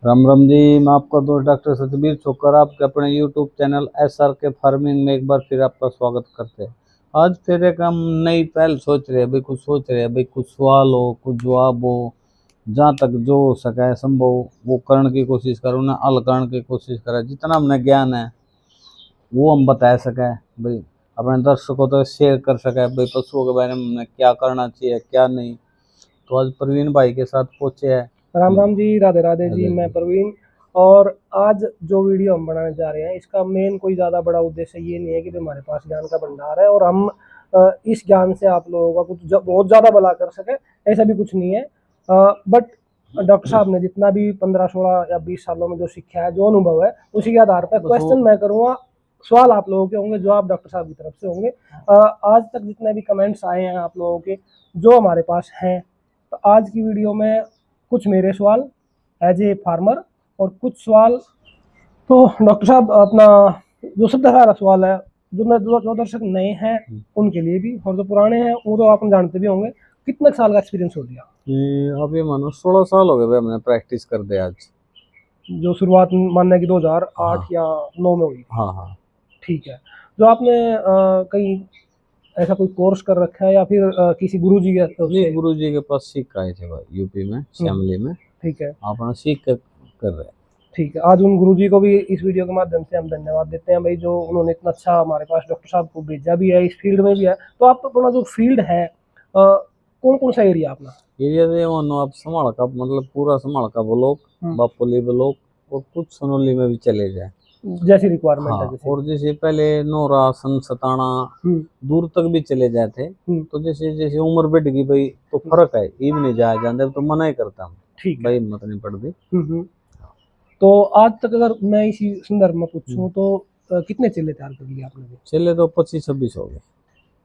राम राम जी। मैं आपका दोस्त डॉक्टर सतबीर छोकर आपके अपने यूट्यूब चैनल SR के फार्मिंग में एक बार फिर आपका स्वागत करते हैं। आज फिर एक हम नई पहल सोच रहे हैं भाई, कुछ सोच रहे हैं भाई, कुछ सवाल हो, कुछ जवाब हो, जहाँ तक जो हो सके संभव वो करने की कोशिश करो, उन्हें हल करने की कोशिश करें। जितना हमने ज्ञान है वो हम बता सकें भाई, अपने दर्शकों तक शेयर कर सके भाई, पशुओं के बारे में हमें क्या करना चाहिए क्या नहीं। तो आज प्रवीण भाई के साथ पहुंचे हैं। राम राम जी, राधे राधे जी। मैं प्रवीण। और आज जो वीडियो हम बनाने जा रहे हैं इसका मेन कोई ज़्यादा बड़ा उद्देश्य ये नहीं है कि हमारे पास ज्ञान का भंडार है और हम इस ज्ञान से आप लोगों का कुछ बहुत ज़्यादा भला कर सके, ऐसा भी कुछ नहीं है। बट डॉक्टर साहब ने जितना भी 15-16 या 20 सालों में जो सीखा है, जो अनुभव है, उसी के आधार पर क्वेश्चन मैं करूँगा, सवाल आप लोगों के होंगे, जो आप डॉक्टर साहब की तरफ से होंगे। आज तक जितने भी कमेंट्स आए हैं आप लोगों के, जो हमारे पास हैं, तो आज की वीडियो में कुछ मेरे सवाल एज ए फार्मर और कुछ सवाल तो डॉक्टर साहब अपना जो सबसे पहला सवाल है, जो दर्शक नए हैं उनके लिए भी, और जो पुराने हैं वो तो आप जानते भी होंगे। कितने साल का एक्सपीरियंस हो गया? अब ये मानो 16 साल हो गए भाई हमने प्रैक्टिस कर दिया आज। जो शुरुआत मानने की 2008 हाँ या 9 में हुई? हाँ हाँ। ठीक है। जो आपने कहीं ऐसा कोई कोर्स कर रखा है या फिर किसी गुरुजी के? गुरु जी के पास सीख के आए थे भाई, यूपी में शामली में। ठीक है। अपना सीख कर रहे हैं। ठीक है। आज उन गुरुजी को भी इस वीडियो के माध्यम से हम धन्यवाद देते हैं भाई, जो उन्होंने इतना अच्छा हमारे पास डॉक्टर साहब को भेजा भी है, इस फील्ड में भी है। तो आप अपना जो फील्ड है, कौन कौन सा एरिया अपना? एरिया तो ये मानो आप संभाल का, मतलब पूरा संभाल का ब्लॉक, बापोली ब्लॉक और कुछ सोनोली में भी चले जाए जैसी रिक्वायरमेंट हाँ, है। जैसे और जैसे पहले नोरा सन सताना दूर तक भी चले जाते। तो जैसे जैसे उम्र बढ़ गई भाई तो फर्क है, ये भी नहीं जाया जाता तो मना ही करता हूँ। ठीक भाई हिम्मत नहीं पड़ती। तो आज तक अगर मैं इसी संदर्भ में पूछूं तो कितने चेले तैयार कर लिए आपने? चले तो 25-26 हो गए।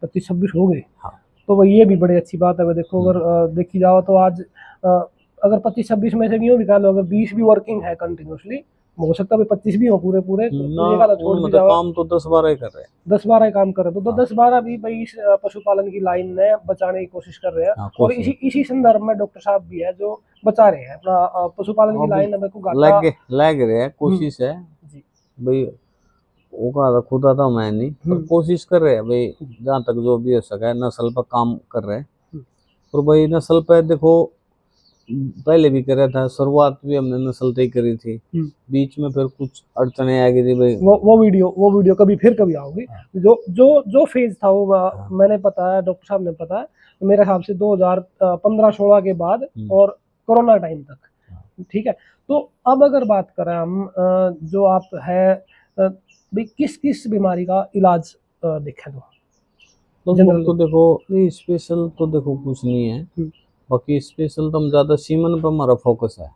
25-26 हो गए? हाँ। तो भाई ये भी बड़ी अच्छी बात है भाई। देखो अगर देखी जाओ तो आज अगर 25-26 में से भी हो निकालो, अगर 20 भी वर्किंग है कंटिन्यूसली, हो सकता है 25 भी हो पूरे पूरे, तो छोड़ भी जाओ। काम तो 10-12 ही कर रहे हैं। 10-12 काम कर रहे हो तो 10-12 भी भाई इस पशुपालन की लाइन में बचाने की कोशिश कर रहे हैं। और इसी संदर्भ में डॉक्टर साहब भी है जो बचा रहे हैं अपना पशुपालन की लाइन में। लग रहे हैं, कोशिश है भाई। वो कहा खुदा था मैं नहीं, पर कोशिश कर रहे हैं भाई, जहाँ तक जो भी हो सका नस्ल पर काम कर रहे हैं। और भाई नस्ल पे देखो पहले भी कर रहा था, शुरुआत भी हमने नस्ल तय करी थी, बीच में फिर कुछ अड़चने आ गई थी भाई। वो वीडियो कभी आओगी। जो जो जो फेज था वो मैंने बताया, डॉक्टर साहब ने बताया। तो मेरे हिसाब से 2015-16 के बाद और कोरोना टाइम तक। ठीक है। तो अब अगर बात करें हम, जो आप है भाई, किस किस बीमारी का इलाज देखें तो देखो स्पेशल तो देखो कुछ नहीं है, बाकी स्पेशल तो हम ज्यादा सीमन पर हमारा फोकस है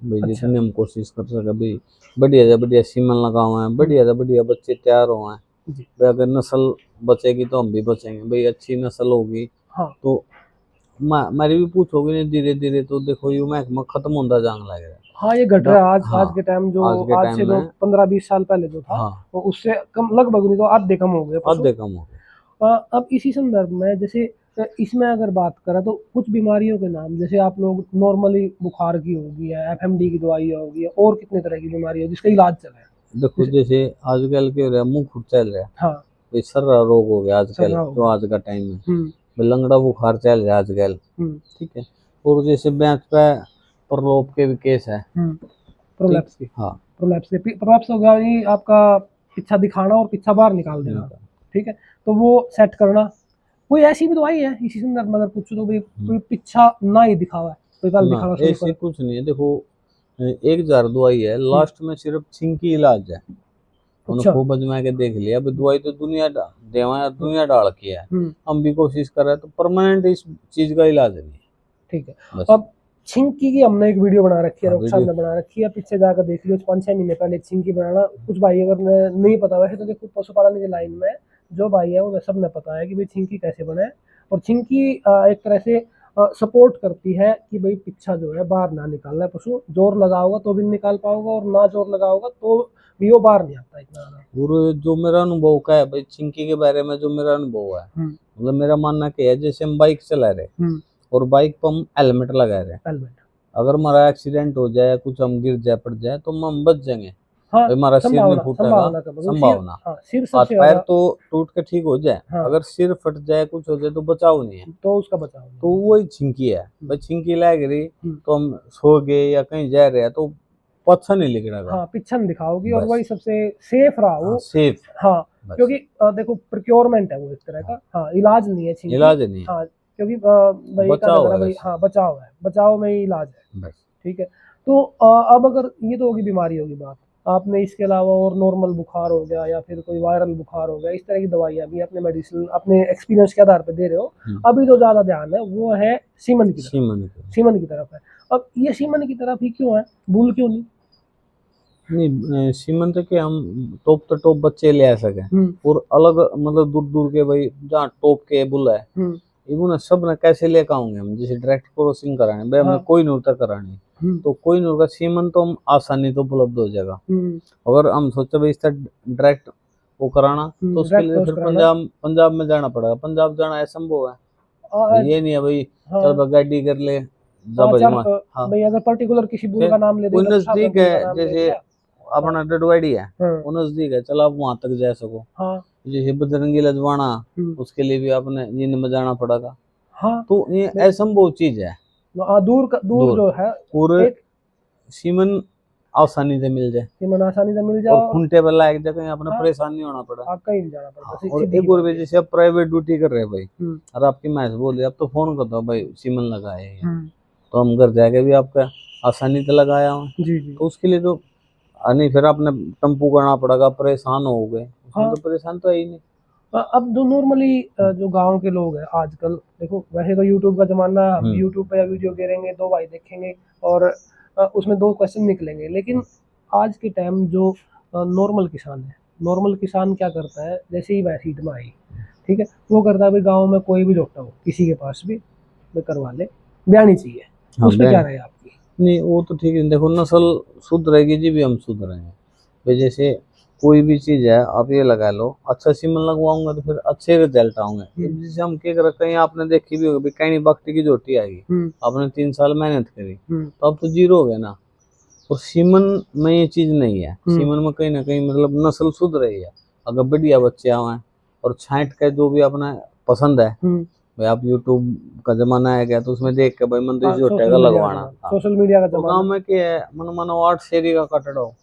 भाई। जितने हम कोशिश कर सके भाई, बढ़िया से बढ़िया सीमन लगा हुआ है, बढ़िया से बढ़िया बच्चे तैयार हुए हैं भाई। अगर नस्ल बचेगी तो हम भी बचेंगे भाई, अच्छी नस्ल होगी। हाँ। तो मेरी भी पूछ होगी नहीं धीरे धीरे, तो देखो यू मैं खत्म होता जाने लग रहा है। हाँ, ये घट रहा है आज के टाइम। जो आज से 15-20 साल पहले जो था, तो उससे कम, लगभग नहीं तो आधे कम हो गए, आधे कम हो गए। अब इसी संदर्भ में जैसे इसमें अगर बात करें तो कुछ बीमारियों के नाम, जैसे आप लोग नॉर्मली बुखार की होगी है, FMD की दवाई होगी, और कितने तरह की बीमारी है जिसका इलाज चल रहा है। देखो जैसे आजकल के मुंह खुर चल रहा है। हाँ। सर्रा रोग हो गया आजकल, जो आज का टाइम है। लंगड़ा बुखार चल रहा है आजकल। ठीक है। और जैसे बैंच पे प्रलोप के भी केस है। प्रोलैप्स की। हाँ, प्रोलैप्स हो गया ये आपका पिच्छा दिखाना और पिच्छा बाहर निकाल देना। ठीक है। तो वो सेट करना। कोई ऐसी भी दवाई है इसी संदर्भ में अगर पूछो तो भाई, कोई पिच्छा ना ही दिखावा है तो दिखाना शुरू ऐसे कुछ नहीं है। देखो 1000 दवाई है, लास्ट में सिर्फ छिंकी इलाज है। उन्होंने खूब अजमा के देख लिया भाई, दवाई तो दुनिया डाल की है। हम भी कोशिश कर रहे हैं, तो परमानेंट इस चीज का इलाज नहीं। ठीक है। अब छिंकी की हमने एक वीडियो बना रखी है, डॉक्टर साहब ने बना रखी है, पीछे जाकर देख लियो। 5-6 महीने पहले छिंकी बनाना। कुछ भाई अगर नहीं पता, वैसे तो देखो पशुपालन की लाइन में जो भाई है वो सब ने पता है कि भाई छिंकी कैसे बने। और छिंकी एक तरह से सपोर्ट करती है कि भाई पिच्छा जो है बाहर ना निकालना है। पशु जोर लगाओगा तो भी निकाल पाओगा, और ना जोर लगाओगा तो भी वो बाहर नहीं आता इतना। और जो मेरा अनुभव का है भाई छिंकी के बारे में, जो मेरा अनुभव है, मतलब मेरा मानना क्या है, जैसे हम बाइक चला रहे और बाइक पर हम हेलमेट लगा रहे, अगर हमारा एक्सीडेंट हो जाए, कुछ हम गिर जाए, पड़ जाए, तो हम बच जाएंगे। हाँ, भाई हमारा सिर नहीं फूटेगा, संभावना कम है। संभावना। हाँ, सिर हाथ सबसे पैर ज्यादा। तो टूट के ठीक हो जाए, हाँ, अगर सिर फट जाए, कुछ हो जाए, तो बचाव नहीं है। तो उसका बचाव नहीं तो है। वही छिंकी है भाई, छिंकी लग रही हम्म। तो हम सो गए या कहीं जा रहे हैं तो पत्थर नहीं लिखड़ेगा। हाँ, पिछन दिखाओगी और बस। वही सबसे सेफ रहा हाँ, वो। सेफ। हाँ, बस। क्योंकि देखो प्रोक्योरमेंट है वो एक तरह का। हाँ, इलाज नहीं है छिंकी। इलाज नहीं है, हाँ, क्योंकि भाई का बचाव झगड़ा है भाई, बस। हाँ बचाव है, बचाव में ही इलाज है। बस। ठीक है। तो अब अगर ये तो होगी बीमारी होगी बात, आपने इसके अलावा और नॉर्मल बुखार हो गया या फिर कोई वायरल बुखार हो गया, इस तरह की दवाइयाँ भी अपने मेडिसिन अपने एक्सपीरियंस के आधार पर दे रहे हो। अभी तो ज्यादा ध्यान है वो है सीमन की तरफ। सीमन सीमन की तरफ है। अब ये सीमन की तरफ ही क्यों है, भूल क्यों नहीं? नहीं, सीमन के हम टॉप तो टॉप बच्चे ले आ सके, और अलग मतलब दूर दूर के भाई जहाँ टॉप के बुल है, इवन सब ने कैसे लेकर आऊंगे हम, जैसे डायरेक्ट क्रॉसिंग कराने भाई हमने कोई नूर तक करानी, तो कोई नूर का सीमन तो हम आसानी तो उपलब्ध हो जाएगा। अगर हम सोचे भाई इसका डायरेक्ट वो कराना, तो उसके लिए फिर पंजाब में जाना पड़ेगा, पंजाब जाना असंभव है। ये नहीं है भाई चल गाड़ी कर ले जा भाई वहाँ। हाँ, भाई अगर पर्टिकुलर किसी बुल का नाम ले कोई देगा, नजदीक है, जैसे अपना डडवाड़ी है, वो नजदीक है, चलो आप वहां तक जा सको। जैसे बजरंगी लजवाना, उसके लिए भी आपने जिन में जाना पड़ेगा। हाँ, तो ये असंभव चीज है, दूर जो है। और सीमन आसानी से मिल जाए, सीमन आसानी से मिल जाए, और खूंटे वाला एक जगह अपना परेशान नहीं होना पड़ा। कहीं नहीं जाना पड़ता। और एक और वजह से आप प्राइवेट ड्यूटी कर रहे हैं भाई, और आपकी मैच बोले अब तो फोन कर दो भाई सीमन लगाए हैं, तो हम घर जाके भी आपका आसानी से लगाया हूँ। तो उसके लिए तो नहीं, फिर आपने टेम्पू करना पड़ेगा, परेशान हो गए। तो परेशान तो है ही नहीं। अब जो नॉर्मली जो गांव के लोग हैं आजकल, देखो वैसे तो यूट्यूब का जमाना है, हम यूट्यूब पे वीडियो गिरेंगे, दो भाई देखेंगे और उसमें दो क्वेश्चन निकलेंगे। लेकिन आज के टाइम जो नॉर्मल किसान है, नॉर्मल किसान क्या करता है, जैसे ही वैसी में आई, ठीक है, वो करता है भाई गाँव में कोई भी डॉक्टर हो किसी के पास भी करवा ले, ब्यानी चाहिए। उस पर क्या रहे आपकी? नहीं वो तो ठीक है, देखो नस्ल शुद्ध रहेगी जी भी हम शुद्ध रहेंगे भाई। जैसे कोई भी चीज है, आप ये लगा लो, अच्छा सीमन लगवाऊंगा तो फिर अच्छे रिजल्ट आऊंगे। जैसे हम क्या कर, कहीं आपने देखी भी होगी कहीं बकरी की झोटी आएगी, आपने 3 साल मेहनत करी, तो अब तो जीरो हो गया ना। और सीमन में ये चीज नहीं है, सीमन में कहीं ना कहीं मतलब नस्ल शुद्ध रही है। अगर बढ़िया बच्चे आए और छांट के जो भी अपना पसंद है भाई, आप यूट्यूब का जमाना आ गया तो उसमें देख के भाई मन तो इसी झोटे का लगवाना, सोशल मीडिया का तो काम में क्या है, मन मानो 8 शेरी का कटड़ा हो,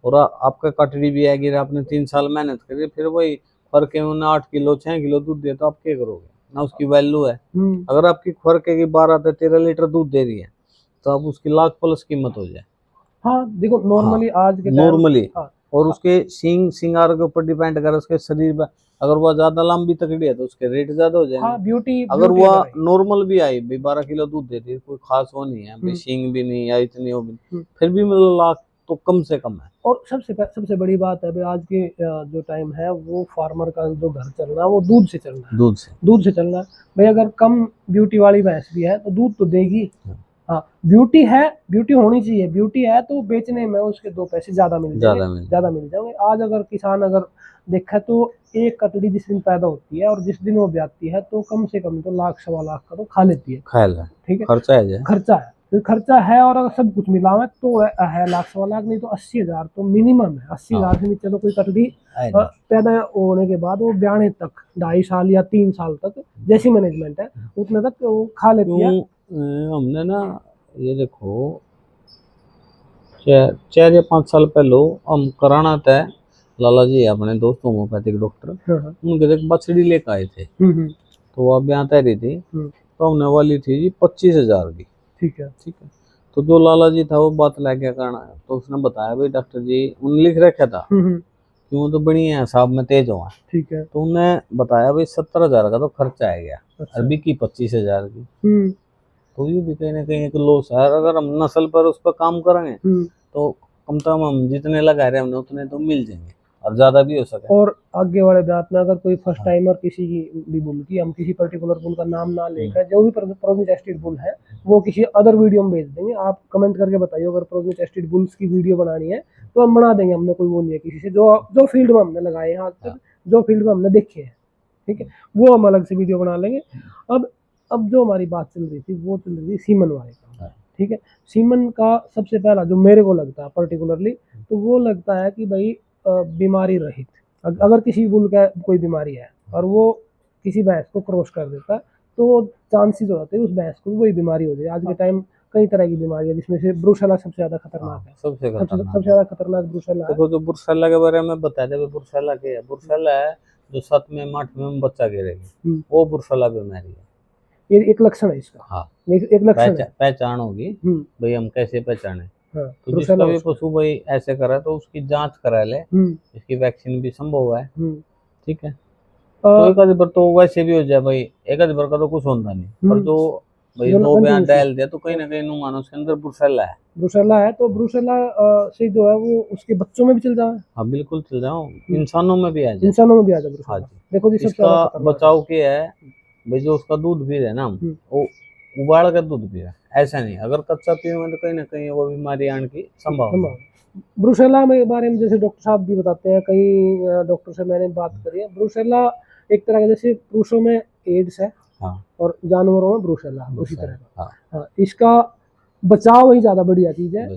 और आपका कटड़ी भी आएगी, आपने 3 साल मेहनत करी, फिर वही फर्क है, उन्हें 8 किलो 6 किलो दूध दिया तो आप क्या करोगे ना, उसकी वैल्यू है। अगर आपकी फर्क है कि 12 से 13 लीटर दूध दे रही है, तो आप उसकी लाख प्लस कीमत हो जाए। हाँ, देखो नॉर्मली आज के नॉर्मली, और उसके सींग सिंगार के ऊपर डिपेंड करे, उसके शरीर पर, अगर वह ज्यादा लंबी तकड़ी है तो उसके रेट ज्यादा हो जाएंगे। ब्यूटी अगर वह नॉर्मल भी आई भाई 12 किलो दूध देती है, कोई खास वो नहीं है भाई, सींग भी नहीं या इतनी हो भी, फिर भी मतलब लाख तो कम से कम है। और सबसे बड़ी बात है भाई, आज के जो टाइम है वो फार्मर का जो घर चल रहा है वो दूध से चल रहा है, दूध से चल रहा है भाई। अगर कम ब्यूटी वाली भैंस भी है तो दूध तो देगी। हाँ, ब्यूटी है, ब्यूटी होनी चाहिए, ब्यूटी है तो बेचने में उसके 2 पैसे ज्यादा मिल जाएंगे। आज अगर किसान अगर देखा तो एक कटड़ी जिस दिन पैदा होती है और जिस दिन वो ब्याती है तो कम से कम तो लाख सवा लाख का तो खा लेती है। ठीक है, खर्चा है, फिर खर्चा है, और अगर सब कुछ मिला हुआ तो है लाख सवा लाख, नहीं तो 80,000 तो मिनिमम है। 80,000 से नीचे तो कोई कटड़ी पैदा होने के बाद वो ब्याने तक 2.5 साल या 3 साल तक जैसी मैनेजमेंट है उतने तक वो खा लेती है। हमने ना ये देखो 4 या 5 साल पहले हम कराना था, लाला जी अपने दोस्त होम्योपैथिक डॉक्टर, उनके एक बछड़ी लेकर आए थे, तो वो अब यहाँ तैरी थी, तो हमने वाली थी जी 25,000 की। ठीक है, तो जो लाला जी था वो बात लेके करना है, तो उसने बताया भाई डॉक्टर जी, उन्हें लिख रखा था क्यों, तो बढ़िया है साहब में तेज हुआ। ठीक है, तो उन्हें बताया भाई 70,000 का तो खर्चा आ गया, अभी की 25,000 की, तो ये भी कहीं ना कहीं एक लॉस है। अगर हम नस्ल पर उस पर काम करेंगे तो कम से कम हम जितने लगा रहे हमने उतने तो मिल जाएंगे, और ज्यादा भी हो सके। और आगे वाले बात में अगर कोई फर्स्ट टाइमर किसी की भी बुल की, हम किसी पर्टिकुलर बुल का नाम ना लेकर, जो भी प्रोग्निस टेस्टेड बुल है वो किसी अदर वीडियो में भेज देंगे। आप कमेंट करके बताइए, अगर प्रोग्निस टेस्टेड बुल्स की वीडियो बनानी है तो हम बना देंगे। हमने कोई वो नहीं है किसी से, जो फील्ड में हमने लगाए हैं आज तक, जो फील्ड में हमने देखे हैं, ठीक है, वो हम अलग से वीडियो बना लेंगे। अब जो हमारी बात चल रही थी वो चल रही थी सीमन वाले का, ठीक है। सीमन का सबसे पहला जो मेरे को लगता है पर्टिकुलरली, तो वो लगता है कि भाई बीमारी रहित, अगर किसी बुल का कोई बीमारी है और वो किसी भैंस को क्रॉस कर देता है, तो चांसेस हो जाते हैं उस भैंस को वही बीमारी हो जाए। आज के टाइम कई तरह की बीमारी है, जिसमें से ब्रूसेला सबसे ज्यादा खतरनाक है। सबसे सबसे खतरनाक ज्यादा खतरनाक ब्रूसेला है। देखो, जो बुरसेला के बारे में बता दे, बुरसेला क्या है? बुरसेला है जो 7वें 8वें में बच्चा गिरेगी, वो बुरसेला बीमारी है। ये एक लक्षण है इसका। हाँ, एक लक्षण है। पहचान होगी भाई, हम कैसे पहचाने? हाँ, तो जिसका भी पशु भाई ऐसे करा तो उसकी जांच करा ले, इसकी वैक्सीन भी संभव है। ठीक है, तो एक आध बार तो वैसे भी हो जाए भाई, एक आध बार का तो कुछ होता नहीं, पर जो भाई 2 बयान डाल दिया तो कहीं ना कहीं मानो उसके अंदर ब्रुसेला है। ब्रुसेला है, तो ब्रुसेला से जो है वो उसके बच्चों में भी चल जाए। हाँ बिल्कुल चल जाओ, इंसानों में भी आ जाए। इंसानों में भी आ जाए ब्रुसेला। हाँ जी। देखो जी, इसका बचाव क्या है भाई? जो उसका दूध पी रहे हैं ना, वो उबाल कर दूध पी रहा है, ऐसा नहीं। अगर कच्चा पिएंगे तो कहीं ना कहीं वो बीमारी आने की संभावना। ब्रुसेला में बारे में जैसे डॉक्टर साहब भी बताते हैं, कई डॉक्टर से मैंने बात करी है, ब्रुसेला एक तरह का जैसे पुरुषों में एड्स है, हाँ, और जानवरों में ब्रुसेला उसी तरह का। हाँ, इसका बचाव ही ज्यादा बढ़िया चीज है।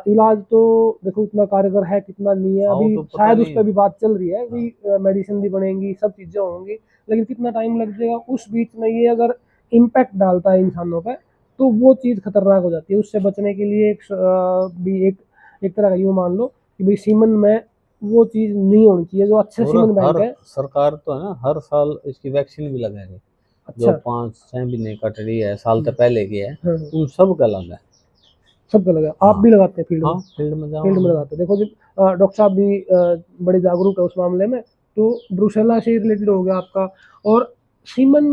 इलाज तो देखो उतना कारगर है कितना नहीं है, अभी तो शायद उस पर भी बात चल रही है कि मेडिसिन भी बनेंगी, सब चीजें होंगी, लेकिन कितना टाइम लग जाएगा। उस बीच में ये अगर इम्पैक्ट डालता है इंसानों पर, तो वो चीज खतरनाक हो जाती है। उससे बचने के लिए एक तरह का यूं मान लो कि भाई सीमन में वो चीज नहीं होनी चाहिए जो अच्छे सीमन बैंक है। सरकार तो है ना, हर साल इसकी वैक्सीन भी लगा रही। जो 5-6 महीने कट रही है, साल तक पहले की है, उन सब का लगा है। सबका लगा। आप भी लगाते हैं फील्ड में? फील्ड में लगाते हैं। देखो जी, डॉक्टर साहब भी बड़े जागरूक है उस मामले में। तो ब्रुसेला से रिलेटेड हो गया आपका। और सीमन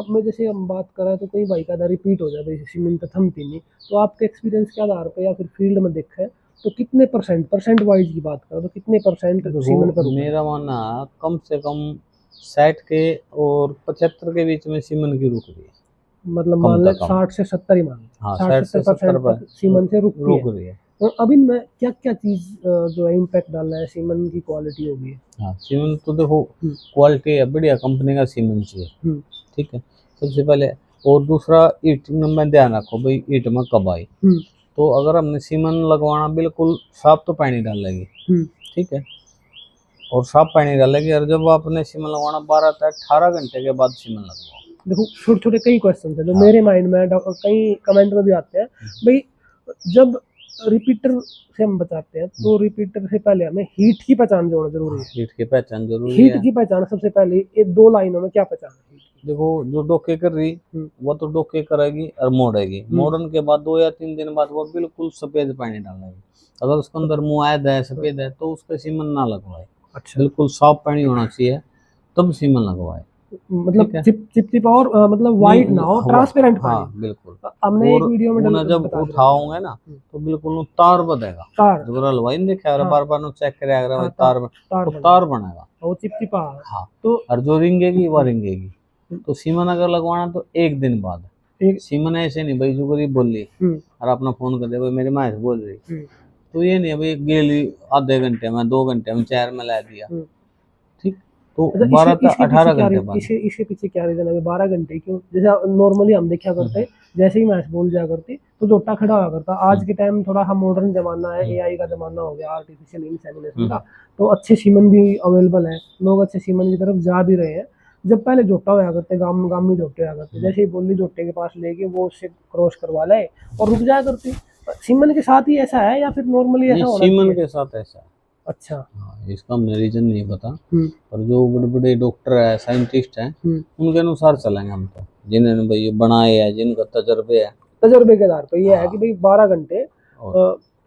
में जैसे हम बात कर रहे हैं तो कई बाई का रिपीट हो जाता है, सीमन तो थमती नहीं। तो आपके एक्सपीरियंस के आधार पर या फिर फील्ड में देखा है तो कितने परसेंट वाइज की बात करें तो कितने परसेंट सीमन पर? मेरा मानना कम से कम 60 के और 75 के बीच में सीमन की रुक रही है। मतलब मान ले 60 से 70 ही मान ले। हाँ, 60-70% सीमन से रुक रही है। तो अब इनमें क्या क्या चीज जो है इम्पैक्ट डाल रहा है? सीमन की क्वालिटी होगी। हाँ, सीमन तो देखो क्वालिटी है, बढ़िया कंपनी का सीमन चाहिए। ठीक है, सबसे पहले। और दूसरा, ईट में ध्यान रखो भाई, ईट में कब आई। तो अगर हमने सीमन लगवाना, बिल्कुल साफ तो पानी डालेगी, ठीक है, और साफ पानी डालेगी। और जब आपने सीमन लगवाना 12 से 18 घंटे के बाद सीमन लगवाओ। देखो छोटे छोटे कई क्वेश्चन है जो मेरे माइंड में कई कमेंट में भी आते हैं भाई। जब रिपीटर से हम बताते हैं तो रिपीटर से पहले हमें हीट की पहचान जो होना जरूरी है। हीट की पहचान जरूरी है। हीट की पहचान सबसे पहले ये 2 लाइनों में क्या पहचान है? देखो, जो डोके कर रही वो तो डोके करेगी और मोड़ेगी। मोड़न के बाद 2 या 3 दिन बाद वो बिल्कुल सफेद पानी डालेगी। अगर उसके अंदर मुआयद है, सफेद है, तो उसका सीमन ना लगवाए। अच्छा, बिल्कुल साफ पानी होना चाहिए तब सीमन लगवाए। मतलब चिपचिपा और मतलब वाइट ना हो, ट्रांसपेरेंट पानी। हाँ बिल्कुल। हमने एक वीडियो में जब उठाओगे ना तो बिल्कुल तार बनेगा। तार जब हलवाई ने देखा बार बार चेक करे, अगर तार बनेगा, वो चिपचिपा। हाँ, तो और जो रिंगेगी वो रिंगेगी। तो सीमन अगर लगवाना तो 1 दिन बाद। सीमन ऐसे नहीं भाई, जो गरीब बोल ली और अपना फोन कर दे भाई मेरी माँ बोल रही, तो ये नहीं भाई गेली आधे घंटे में, 2 घंटे में, 4 में ला दिया। ठीक, तो 12 से 18 घंटे बाद। इसके पीछे क्या रीजन है? 12 घंटे क्यों? जैसे नॉर्मली हम देखा करते, जैसे ही मैच बोल जाया करती तो जोटा खड़ा हुआ करता। आज के टाइम थोड़ा हम मॉडर्न जमाना है, एआई का जमाना हो गया, आर्टिफिशियल इंसेमिनेशन का, तो अच्छे सीमन भी अवेलेबल है, लोग अच्छे सीमन की तरफ जा भी रहे हैं। जब पहले जोटा होया करते, गामी जोटे होया करते, जैसे ही बोली जोटे के पास लेके वो उससे क्रॉस करवा लाए और रुक जाया करती। सीमन के साथ ही ऐसा है या फिर नॉर्मली ऐसा होना? सीमन के साथ ऐसा है। अच्छा, हाँ, इसका हमने रीजन नहीं पता, पर जो बड़े बड़े डॉक्टर है, साइंटिस्ट हैं, उनके अनुसार चलेंगे हम तो, जिन्होंने भाई बनाए है, जिनका तजर्बे है, तजर्बे के आधार पर ये है कि भाई 12 घंटे।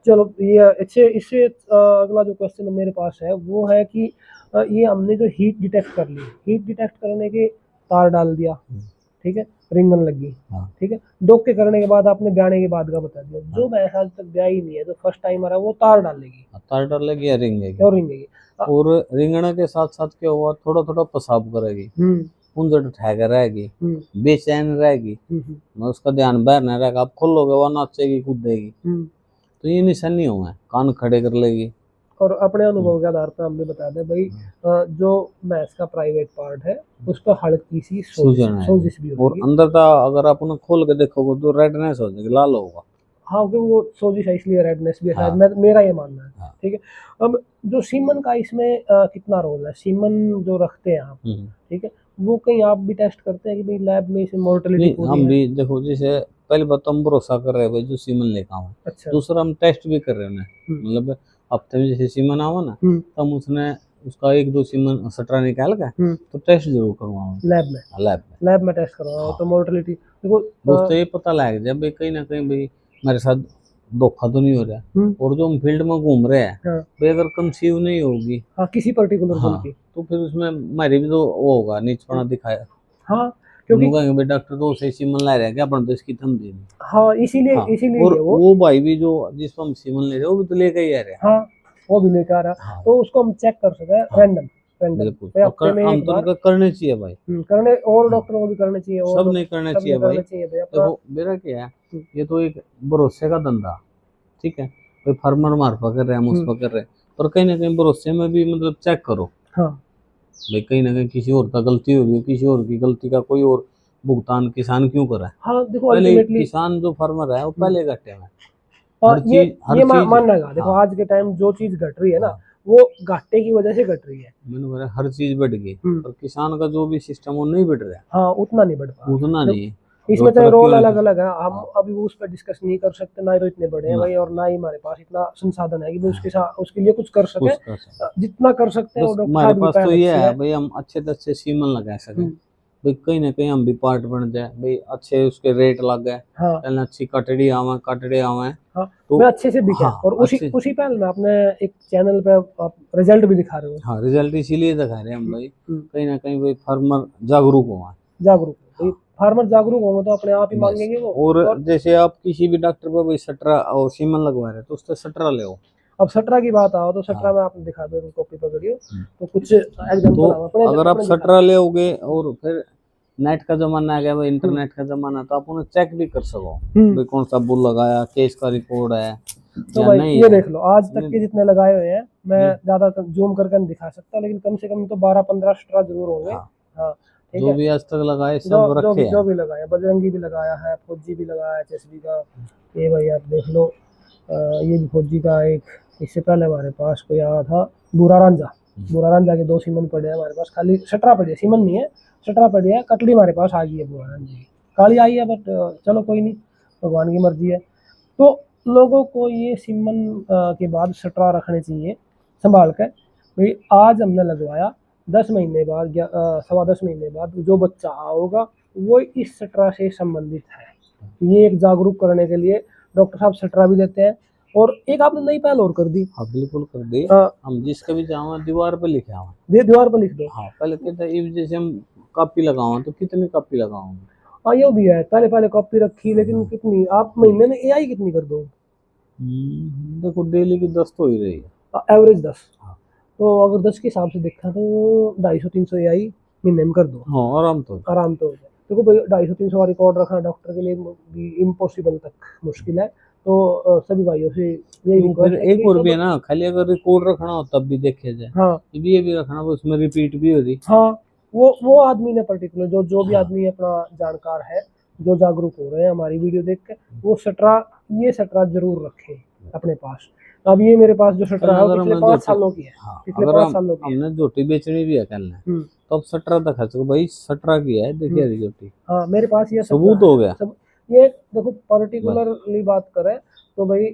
चलो ये इससे अगला जो क्वेश्चन मेरे पास है वो है कि ये हमने जो हीट डिटेक्ट कर ली, हीट डिटेक्ट करने के तार डाल दिया, ठीक है, रिंगन लगी, ठीक है, डोके करने के बाद आपने ब्याने के बाद का बता दिया। जो भैंस आज तक ब्याही नहीं है, जो फर्स्ट टाइम आ रहा है, वो तार डालेगी, तार डालेगी या रिंगेगी। और रिंगने के साथ साथ क्या हुआ, थोड़ा थोड़ा पेशाब करेगी, पुंजड़ ठहकर रहेगी, बेचैन रहेगी, उसका ध्यान बाहर नहीं रहेगा। आप खोलोगे वो नाचेगी, कूदेगी, तो ये निशानी हुआ है, कान खड़े कर लेगी। और अपने अनुभव के आधार पर हम भी बता दें भाई, जो भैंस का प्राइवेट पार्ट है उस पर हल्की सी सोजिश भी होगी। और अंदर का अगर आप उन्हें खोल के देखोगे तो रेडनेस हो जाएगी, लाल होगा। हाँ, क्योंकि वो सोजिश है इसलिए रेडनेस भी है शायद, हाँ। मेरा ये मानना है। हाँ। ठीक है। अब जो सीमन का इसमें कितना रोल है, सीमन जो रखते हैं आप, ठीक है, वो कहीं आप भी टेस्ट करते हैं कि भाई लैब में इसे मोर्टेलिटी नहीं, पूरी हम है? भी देखो, जैसे पहली बात तो हम भरोसा कर रहे हैं भाई जो सीमन लेकर आवा। अच्छा। दूसरा हम टेस्ट भी कर रहे हैं उन्हें, मतलब हफ्ते में जैसे सीमन आवा ना, तो हम उसने उसका एक दो सीमन सटरा निकाल के तो टेस्ट जरूर करवाऊँ लैब में, लैब में। लैब में टेस्ट करवाओ हाँ। तो मोर्टेलिटी देखो। दोस्तों ये पता लग जाए भाई कहीं ना कहीं भाई मेरे साथ धोखा तो नहीं हो रहा, और जो हम फील्ड में घूम रहे हैं हाँ, भाई अगर कंसीव नहीं होगी, हाँ, किसी पर्टिकुलर गुण हाँ, की। तो फिर उसमें हमारी भी तो वो होगा, नीचपना दिखाया। हाँ, क्योंकि उन्होंने कहेंगे भाई डॉक्टर तो सही सीमन ला रहे हैं क्या, अपन तो इसकी थम दे दी। हाँ, इसीलिए हाँ, इसीलिए और ये वो भाई भी जो जिस पर हम सीमन ले रहे हैं वो भी तो लेके ही आ रहे हैं। हाँ, वो भी लेकर आ रहा है। हाँ। तो उसको हम चेक कर सकते हैं हाँ, रैंडम, रैंडम बिल्कुल, भाई और हफ्ते में एक आमतौर बार। पर करने चाहिए भाई। करने, और हाँ, डॉक्टरों को भी करने चाहिए, और सब नहीं करना सबने चाहिए भाई। करने चाहिए भाई अपना। देखो मेरा क्या है, ये तो एक भरोसे का धंधा, ठीक है, कोई फार्मर मार्फा कर रहे हैं, हम उस पर कर रहे हैं, पर कहीं ना कहीं भरोसे में भी मतलब चेक करो हाँ, भाई, कहीं ना कहीं किसी और का गलती हो रही है, किसी और की गलती का कोई और भुगतान किसान क्यों करे। हाँ, देखो पहले अल्टीमेटली। किसान जो फार्मर है वो पहले घाटे में, और हर चीज हर ये चीज। मानना है, देखो हाँ। आज के टाइम जो चीज घट रही है ना, हाँ, वो घाटे की वजह से घट रही है। मैंने बोला हर चीज बढ़ गई, पर किसान का जो भी सिस्टम वो नहीं बढ़ रहा, हाँ, उतना नहीं बढ़ पा उतना रहा। नहीं है। इसमें जो चाहे तरक्की रोल होनी अलग चाहिए। अलग है, हम हाँ। अभी उस पर डिस्कस नहीं कर सकते, ना ही तो इतने बड़े हैं ना, भाई, और ना ही हमारे पास इतना संसाधन है कि भाई उसके साथ उसके लिए कुछ कर सके। कुछ कर सकते। जितना कर सकते हैं वो बस डॉक्टर हमारे साहब की पास तो पहल ये अच्छी है है। भाई, हम अच्छे से अच्छे सीमन लगा सकें भाई, कहीं ना कहीं हम भी पार्ट बन जाए भाई, अच्छे उसके रेट लग गए, हाँ, पहले अच्छी कटड़ी आवे हाँ, तो। मैं अच्छे से बिके, हाँ, और उसी अच्छे। उसी पहल में आपने एक चैनल पे आप रिजल्ट भी दिखा रहे हो। हाँ, रिजल्ट इसीलिए दिखा रहे हैं हम भाई, हम्म, कहीं ना कहीं भाई फार्मर जागरूक हुआ। जागरूक हो भाई, हाँ, फार्मर जागरूक होंगे तो अपने आप ही बस। मांगेंगे वो। और और जैसे आप किसी भी डॉक्टर पर भाई सटरा और सीमन लगवा रहे हैं तो उससे सटरा ले। अब सटरा की बात आओ तो सटरा हाँ। में आपने दिखा दो, कॉपी पकड़िए, तो कुछ एग्जांपल तो हम अपने अगर आप अपने दिखा। सटरा ले और फिर नेट का जमाना आ गया भाई, इंटरनेट का जमाना, तो आप उन्हें चेक भी कर सको भाई कौन सा बुल लगाया, केस का रिकॉर्ड है तो या भाई नहीं ये है। देख लो, आज तक के जितने लगाए हुए हैं, मैं ज्यादा जूम करके नहीं दिखा सकता, लेकिन कम से कम तो 12-15 स्ट्रा जरूर होंगे। हाँ, हाँ, ठीक जो है। भी आज तक लगाए जो सब जो भी रखे जो हैं। भी लगाया, बजरंगी भी लगाया है, फौजी भी लगाया है, एचएसबी का। ये भाई आप देख लो, ये भी फौजी का एक। इससे पहले हमारे पास कोई आया था, बुरा रांझा। बुरा रांझा के 2 सीमन पड़े हैं हमारे पास, खाली सटरा पड़ी है, सीमन नहीं है, सटरा पड़ी है। कटड़ी हमारे पास आ गई है बुरा रांझा की, काली आई है, बट चलो कोई नहीं, भगवान की मर्जी है। तो लोगों को ये सीमन के बाद सटरा रखने चाहिए संभाल कर भाई। आज हमने लगवाया, 10 महीने बाद या 10.25 महीने बाद जो बच्चा होगा वो इस सटरा से संबंधित है। ये एक जागरूक करने के लिए डॉक्टर साहब सटरा भी देते हैं। और एक आपने नई पहल और कर दी। हाँ, बिल्कुल कर दी। अ, हम जिसका भी चाहो दीवार पे लिखे आवा। दीवार पर लिख दो। हाँ, पहले कहते हैं जैसे हम कॉपी लगाओ तो कितनी कॉपी लगाओगे। हाँ, ये भी है, पहले पहले कॉपी रखी, लेकिन कितनी आप महीने में एआई कितनी कर दो? देखो डेली की 10 तो ही रही है। एवरेज 10। हाँ। तो अगर 10 के हिसाब से देखा तो 250-300 एआई महीने में कर दो, हाँ, आराम तो। आराम तो हो जाए। देखो भाई 250-300 का रिकॉर्ड रखना डॉक्टर के लिए भी इम्पॉसिबल तक मुश्किल है। तो सभी भाइयों से यही तो फिर रिक्वेस्ट है एक कि और भी सब। है ना, खाली अगर रिकॉर्ड रखना हो तब भी देखा जाए, हाँ, ये भी रखना हो उसमें रिपीट भी हो रही। हाँ, वो आदमी ने पर्टिकुलर जो भी हाँ। आदमी अपना जानकार है, जो जागरूक हो रहे हैं हमारी वीडियो देख के, वो सटरा, ये सटरा जरूर रखें अपने पास। अब ये मेरे पास जो सटरा है वो अगर पिछले हमने 5 झोटी, सालों की है। हाँ, पिछले अगर 5 सालों की है। हमने झोटी बेचनी भी है कल ने, तो अब सटरा दिखा सको भाई सटरा की है, देखिए रही झोटी, हाँ, मेरे पास ये सबूत सटरा हो है। गया। सब ये देखो, पर्टिकुलरली बात करें तो भाई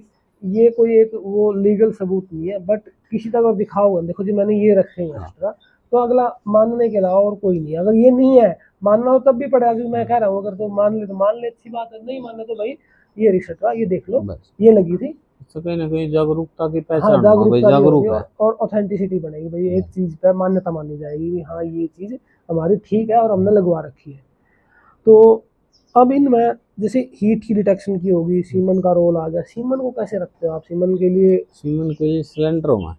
ये कोई एक वो लीगल सबूत नहीं है, बट किसी तरह दिखाओगे, देखो जी मैंने ये रखे हैं एक्स्ट्रा, तो अगला मानने के अलावा और कोई नहीं है। अगर ये नहीं है, मानना हो तब भी पड़ेगा, क्योंकि मैं कह रहा हूँ अगर तो मान ले तो मान ले, अच्छी बात है, नहीं मानना तो भाई ये रिश्ता, ये देख लो, बस ये लगी थी। इससे कहीं ना कहीं जागरूकता की हाँ, पहचान होगा भाई, जागरूकता भी होगी, जागरूक है। और ऑथेंटिसिटी बनेगी भाई, एक चीज पे मान्यता मानी जाएगी कि हाँ ये चीज हमारी ठीक है और हमने लगवा रखी है। तो अब इनमें जैसे हीट की डिटेक्शन की होगी, सीमन का रोल आ गया। सीमन को कैसे रखते हो आप? सीमन के लिए सीमन के लिए सिलेंडर होगा,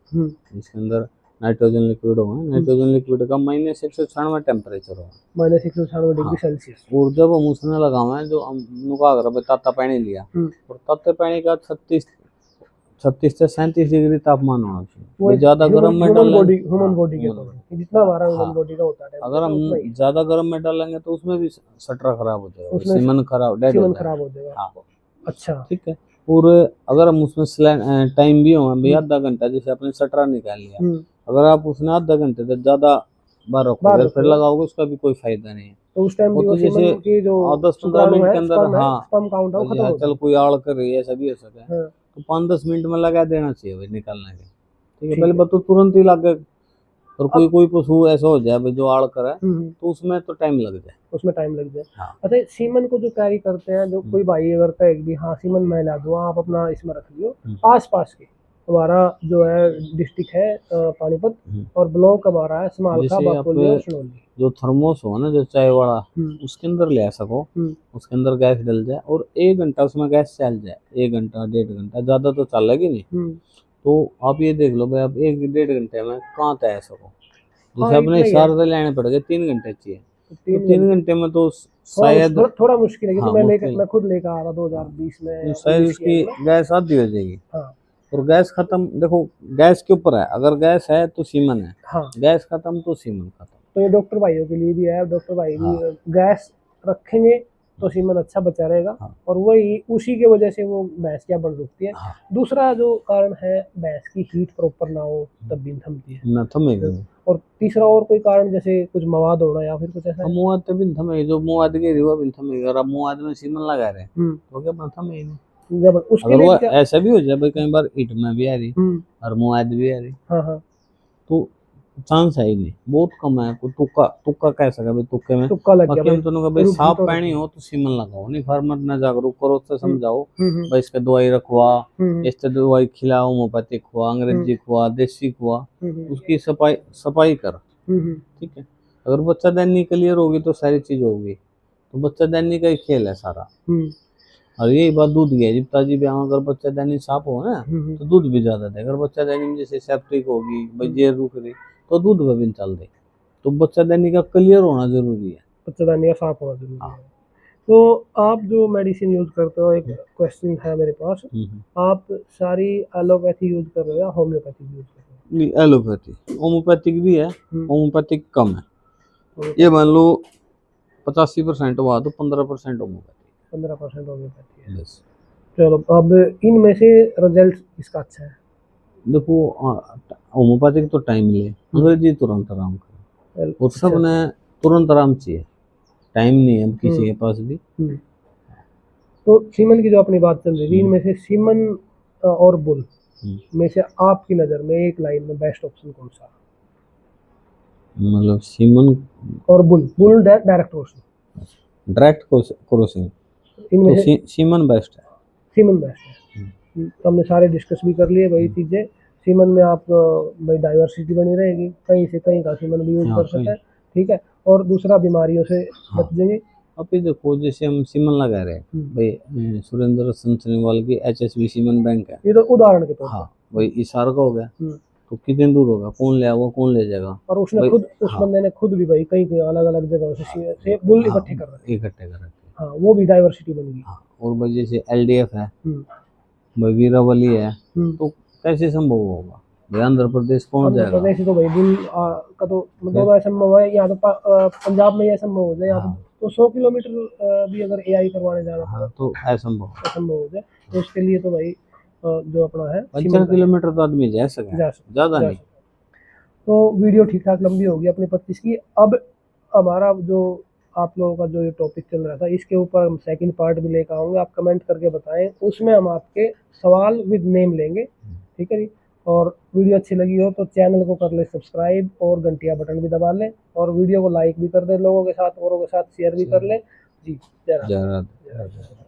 इसके अंदर नाइट्रोजन लिक्विड होगा, नाइट्रोजन लिक्विड का -196 टेम्परेचर होगा, -196 डिग्री हाँ। सेल्सियस। और जब हम उसने लगावे जो हम अगर ताता पानी लिया, और ताते पानी का 36 से 37 डिग्री तापमान होना चाहिए। ज्यादा गर्म में डालेंगे, ह्यूमन बॉडी के अकॉर्डिंग जितना हमारा ह्यूमन बॉडी का होता है, अगर हम ज्यादा गर्म में डालेंगे तो उसमें भी सटरा खराब हो जाएगा, उसमें सीमन खराब, डेड हो सीमन जाएगा। खराब हो जाएगा। हाँ, अच्छा, ठीक है। और अगर हम उसमें टाइम भी हो भाई आधा घंटा, जैसे आपने सटरा निकाल लिया, अगर आप उसने आधा घंटे से ज्यादा बार रखोगे फिर लगाओगे, उसका भी कोई फायदा नहीं है। तो उस टाइम वो भी तो वो जैसे सीमन की जो 10-15 शुक्राणु मिनट के है, अंदर, स्पर्म है, हाँ स्पर्म काउंट है वो खत्म हो चल जाएगा। कोई आड़ कर रही है, ऐसा भी हो सके, हाँ, तो 5-10 मिनट में लगा देना चाहिए भाई निकालने के। ठीक है, ठीक पहले है। बात तो तुरंत ही लग गए। और कोई अब कोई पशु ऐसा हो जाए भाई जो आड़ कर है, तो उसमें तो टाइम लग जाए। उसमें टाइम लग जाए। हाँ। अच्छा, सीमन को जो कैरी करते हैं, जो कोई भाई अगर कहे कि हाँ सीमन मैं ला दूँ, आप अपना इसमें रख लियो, आस पास के हमारा जो है डिस्ट्रिक्ट है पानीपत, और ब्लॉक हमारा है समालखा, जैसे आप बाकोली और सनौली। जो थर्मोस हो ना, जो चाय वाला, उसके अंदर ले सको, उसके अंदर गैस डल जाए और 1 घंटा उसमें गैस चल जाए, 1 घंटा 1.5 घंटा, ज्यादा तो चलेगी नहीं। तो आप ये देख लो भाई, आप 1-1.5 घंटे में कहाँ तय सको। जैसे हाँ अपने इतना ही है। हिसाब से लेने पड़ गए 3 घंटे चाहिए, तो 3 3 घंटे घंटे में तो थोड़ा शायद, थोड़ा मुश्किल है, क्योंकि हाँ मुश्किल, मैं खुद लेकर आ रहा 2020 में, शायद 19 की उसकी एज में। गैस आधी हो जाएगी। हाँ और गैस खत्म, देखो गैस के ऊपर है, अगर गैस है तो सीमन है, हाँ। गैस खत्म तो सीमन खत्म। तो ये डॉक्टर भाइयों के लिए भी है, डॉक्टर भाई भी हाँ गैस रखेंगे तो सीमन अच्छा बचा रहेगा, हाँ और वही उसी की वजह से वो भैंस क्या बढ़ रुकती है। हाँ। दूसरा जो कारण है, भैंस की हीट प्रॉपर ना हो तब भी थमती है। ना थमेगी। और तीसरा और कोई कारण, जैसे कुछ मवाद होना या फिर कुछ ऐसा है? मुआद तभी थमेगी, जो मुआद की रिवा भी थमेगी। अगर आप मुआद में सीमन लगा रहे हैं तो क्या थमेगी नहीं। जब उसके अगर लिए वो भी क्या? ऐसा भी हो जाए भाई, कई बार ईट में भी आ रही और मुआद भी आ रही, हाँ हाँ। तो चांस है ही नहीं, बहुत कम है। कोई तुक्का तुक्का कह सके भाई, तुक्के में तुक्का लग गया बाकी हम भाई, दोनों का भाई रुक साफ तो पैनी हो तो सीमन लगाओ, नहीं फार्मर ने जागरूक करो, उससे समझाओ भाई इसके दवाई रखवा, हम्म इससे दवाई खिलाओ, होम्योपैथिक खुआ, अंग्रेजी खुआ, देसी खुआ, उसकी सफाई सफाई कर। ठीक है, अगर बच्चादानी क्लियर होगी तो सारी चीज होगी, तो बच्चादानी का ही खेल है सारा। और यही बात दूध की है, जब ताजी ब्याह अगर बच्चादानी साफ हो ना तो दूध भी ज्यादा दे। अगर बच्चादानी में जैसे सेप्टिक होगी भाई, जेर रुक रही, तो दूध में भी नहीं चल रही। तो बच्चादानी का क्लियर होना जरूरी है, बच्चादानी का साफ होना जरूरी हाँ। है। तो आप जो मेडिसिन यूज करते हो, एक क्वेश्चन है मेरे पास, आप सारी एलोपैथी यूज कर रहे हो या होम्योपैथी यूज कर रहे नहीं एलोपैथी, होम्योपैथिक भी है, होम्योपैथिक कम है। हो? ये मान लो 85% हुआ तो 15% होम्योपैथी, 15% होम्योपैथी है। बस। चलो, अब इनमें से रिजल्ट किसका अच्छा है? देखो होम्योपैथिक तो टाइम ले, अंग्रेजी तुरंत आराम करे, और सब ने तुरंत आराम चाहिए, टाइम नहीं है किसी के पास भी। तो सीमन की जो अपनी बात चल रही थी, इनमें से सीमन और बुल में से आपकी नज़र में एक लाइन में बेस्ट ऑप्शन कौन सा? मतलब सीमन और bull direct crossing, direct crossing, इनमें तो से सीमन बेस्ट है। सीमन बेस्ट है। तो हमने सारे डिस्कस भी कर लिए वही चीज़ें। सीमन में आप भाई डाइवर्सिटी बनी रहेगी, कहीं से कहीं का सीमन भी यूज कर सकते हैं, ठीक है। और दूसरा, बीमारियों से बच जाएंगे। अब ये देखो, जैसे हम सीमन लगा रहे हैं भाई, सुरेंद्र सनसनीवाल की HSB सीमन बैंक है, ये तो उदाहरण के तौर पर। हाँ भाई, इशार का हो गया, तो कितने दूर होगा, कौन ले आएगा, कौन ले जाएगा। और उसने खुद, उस बंदे ने खुद भी भाई कहीं कहीं अलग अलग जगह से बुल इकट्ठे कर रखे, इकट्ठे कर रखे, हाँ, वो भी डाइवर्सिटी बन गई। और भाई जैसे LDF है भाई, वीरावली है, तो कैसे संभव होगा भाई, आंध्र प्रदेश पहुंच जाएगा। आंध्र प्रदेश तो भाई बुल का तो मतलब ऐसा संभव है, यहाँ तो पंजाब में ये संभव हो जाए, यहाँ तो 100 किलोमीटर भी अगर AI करवाने जाना पड़ा तो असंभव हो जाए, तो उसके लिए तो भाई जो अपना है 50 किलोमीटर तो आदमी जा सके, ज्यादा नहीं। तो वीडियो ठीक ठाक लंबी होगी अपने 25 की। अब हमारा जो आप लोगों का जो ये टॉपिक चल रहा था, इसके ऊपर हम सेकंड पार्ट भी लेकर आऊँगे, आप कमेंट करके बताएं, उसमें हम आपके सवाल विद नेम लेंगे, ठीक है जी। और वीडियो अच्छी लगी हो तो चैनल को कर ले सब्सक्राइब और घंटिया बटन भी दबा लें, और वीडियो को लाइक भी कर दे, लोगों के साथ, औरों के साथ शेयर भी कर लें जी। जय राधे।